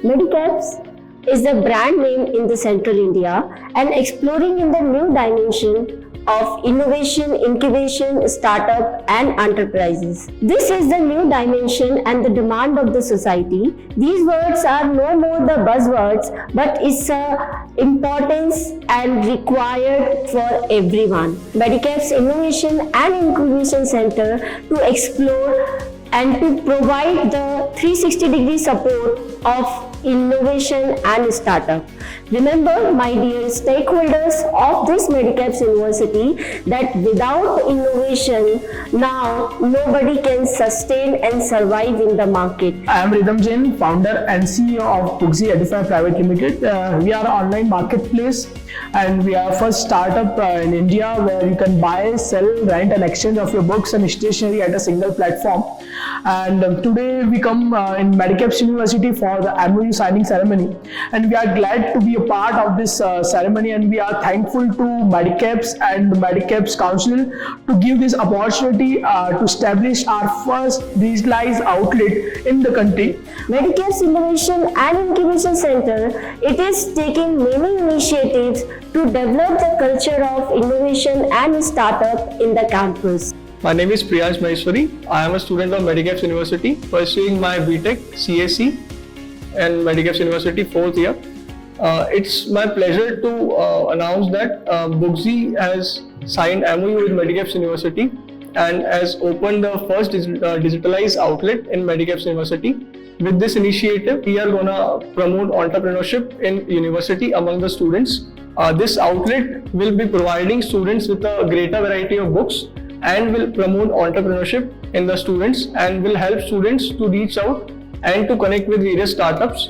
Medicaps is a brand name in the Central India and exploring in the new dimension of innovation, incubation, startup and enterprises. This is the new dimension and the demand of the society. These words are no more the buzzwords, but it's a importance and required for everyone. Medicaps Innovation and Incubation Center to explore and to provide the 360-degree support of innovation and startup. Remember, my dear stakeholders of this Medi-Caps University, that without innovation, now nobody can sustain and survive in the market. I am Ridham Jain, founder and CEO of Bookzy Edify Private Limited. We are an online marketplace and we are first startup in India where you can buy, sell, rent and exchange of your books and stationery at a single platform. And today we come in Medi-Caps University for the MOU signing ceremony, and we are glad to be a part of this ceremony, and we are thankful to Medicaps and Medi-Caps Council to give this opportunity to establish our first digitalized outlet in the country. Medicaps Innovation and Incubation Center, it is taking many initiatives to develop the culture of innovation and startup in the campus. My name is Priyansh Maheshwari. I am a student of Medi-Caps University pursuing my BTech CSC and Medi-Caps University 4th year. It's my pleasure to announce that Bookzy has signed MOU with Medi-Caps University and has opened the first digitalized outlet in Medi-Caps University. With this initiative, we are going to promote entrepreneurship in university among the students. This outlet will be providing students with a greater variety of books and will promote entrepreneurship in the students and will help students to reach out and to connect with various startups.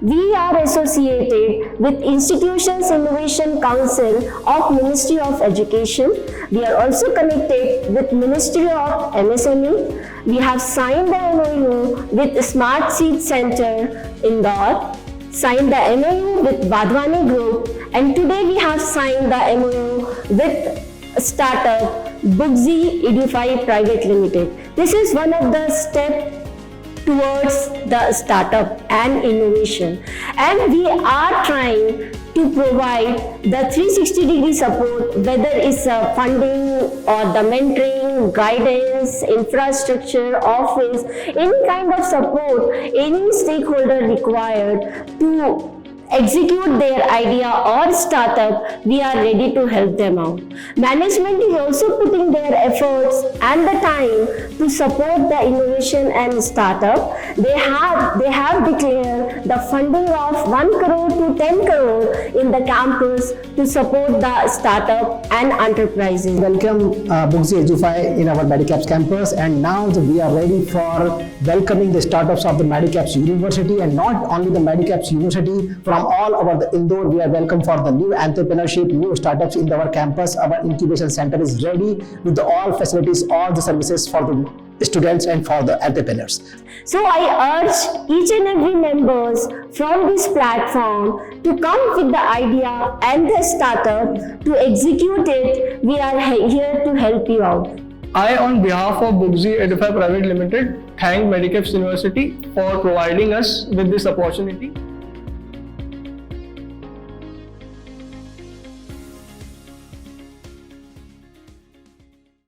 We are associated with Institutions Innovation Council of Ministry of Education. We are also connected with Ministry of MSME. We have signed the MOU with Smart Seed Center Indore, signed the MOU with Vadhwani Group, and today we have signed the MOU with startup Bookzy Edify Private Limited. This is one of the steps towards the startup and innovation, and we are trying to provide the 360-degree support, whether it's funding or the mentoring, guidance, infrastructure, office, any kind of support any stakeholder required to execute their idea or startup, we are ready to help them out. Management is also putting their efforts and the time to support the innovation and startup. They have declared the funding of 1 crore to 10 crore in the campus to support the startup and enterprises. Welcome Bookzy Edify in our Medicaps campus, and now we are ready for welcoming the startups of the Medi-Caps University, and not only the Medi-Caps University, from all over the Indore, we are welcome for the new entrepreneurship, new startups in our campus. Our incubation center is ready with all facilities, all the services for the students and for the entrepreneurs. So I urge each and every members from this platform to come with the idea and the startup to execute it. We are here to help you out. I, on behalf of Bookzy Edify Private Limited, thank Medi-Caps University for providing us with this opportunity.